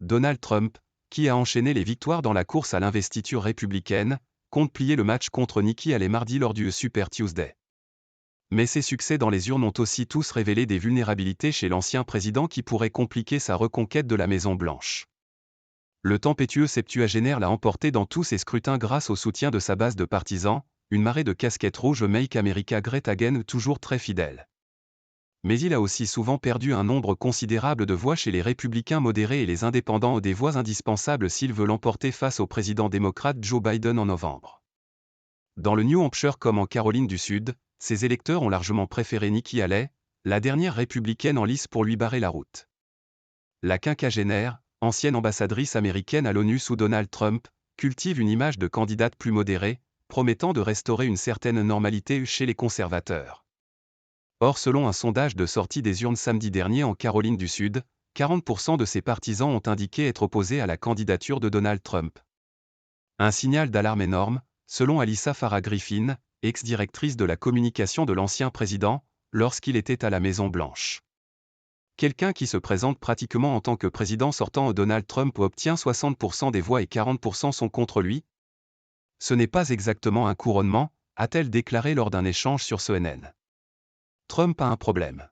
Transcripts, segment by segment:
Donald Trump, qui a enchaîné les victoires dans la course à l'investiture républicaine, compte plier le match contre Nikki Haley mardi lors du Super Tuesday. Mais ses succès dans les urnes ont aussi tous révélé des vulnérabilités chez l'ancien président qui pourraient compliquer sa reconquête de la Maison-Blanche. Le tempétueux septuagénaire l'a emporté dans tous ses scrutins grâce au soutien de sa base de partisans, une marée de casquettes rouges Make America Great Again toujours très fidèle. Mais il a aussi souvent perdu un nombre considérable de voix chez les républicains modérés et les indépendants, des voix indispensables s'il veut l'emporter face au président démocrate Joe Biden en novembre. Dans le New Hampshire comme en Caroline du Sud, ses électeurs ont largement préféré Nikki Haley, la dernière républicaine en lice pour lui barrer la route. La quinquagénaire, ancienne ambassadrice américaine à l'ONU sous Donald Trump, cultive une image de candidate plus modérée, promettant de restaurer une certaine normalité chez les conservateurs. Or, selon un sondage de sortie des urnes samedi dernier en Caroline du Sud, 40% de ses partisans ont indiqué être opposés à la candidature de Donald Trump. Un signal d'alarme énorme, selon Alyssa Farah Griffin, ex-directrice de la communication de l'ancien président, lorsqu'il était à la Maison-Blanche. Quelqu'un qui se présente pratiquement en tant que président sortant, Donald Trump obtient 60% des voix et 40% sont contre lui. Ce n'est pas exactement un couronnement, a-t-elle déclaré lors d'un échange sur CNN. Trump a un problème.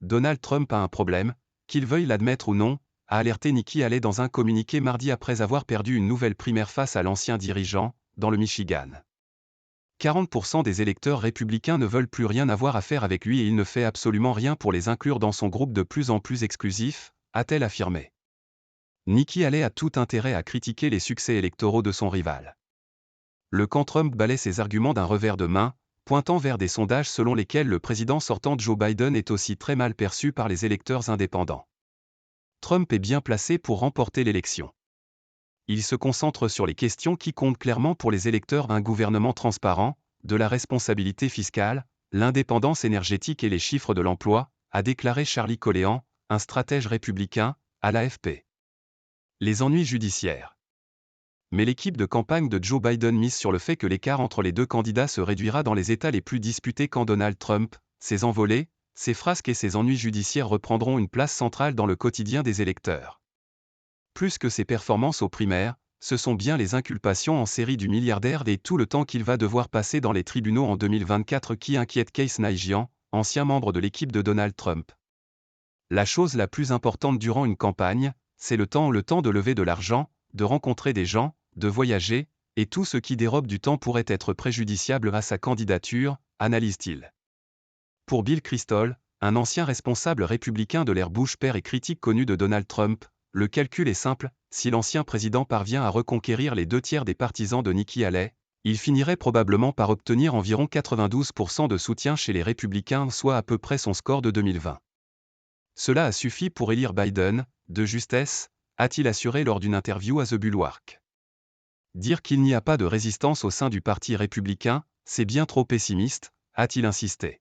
Donald Trump a un problème, qu'il veuille l'admettre ou non, a alerté Nikki Haley dans un communiqué mardi après avoir perdu une nouvelle primaire face à l'ancien dirigeant, dans le Michigan. 40% des électeurs républicains ne veulent plus rien avoir à faire avec lui et il ne fait absolument rien pour les inclure dans son groupe de plus en plus exclusif, a-t-elle affirmé. Nikki Haley a tout intérêt à critiquer les succès électoraux de son rival. Le camp Trump balaie ses arguments d'un revers de main, pointant vers des sondages selon lesquels le président sortant Joe Biden est aussi très mal perçu par les électeurs indépendants. Trump est bien placé pour remporter l'élection. Il se concentre sur les questions qui comptent clairement pour les électeurs: un gouvernement transparent, de la responsabilité fiscale, l'indépendance énergétique et les chiffres de l'emploi, a déclaré Charlie Coléan, un stratège républicain, à l'AFP. Les ennuis judiciaires. Mais l'équipe de campagne de Joe Biden mise sur le fait que l'écart entre les deux candidats se réduira dans les États les plus disputés quand Donald Trump, ses envolées, ses frasques et ses ennuis judiciaires reprendront une place centrale dans le quotidien des électeurs. Plus que ses performances aux primaires, ce sont bien les inculpations en série du milliardaire et tout le temps qu'il va devoir passer dans les tribunaux en 2024 qui inquiètent Casey Naijian, ancien membre de l'équipe de Donald Trump. La chose la plus importante durant une campagne, c'est le temps de lever de l'argent, de rencontrer des gens, de voyager, et tout ce qui dérobe du temps pourrait être préjudiciable à sa candidature, analyse-t-il. Pour Bill Kristol, un ancien responsable républicain de l'ère Bush père et critique connu de Donald Trump, le calcul est simple: si l'ancien président parvient à reconquérir les 2/3 des partisans de Nikki Haley, il finirait probablement par obtenir environ 92% de soutien chez les républicains, soit à peu près son score de 2020. Cela a suffi pour élire Biden, de justesse, a-t-il assuré lors d'une interview à The Bulwark. Dire qu'il n'y a pas de résistance au sein du parti républicain, c'est bien trop pessimiste, a-t-il insisté.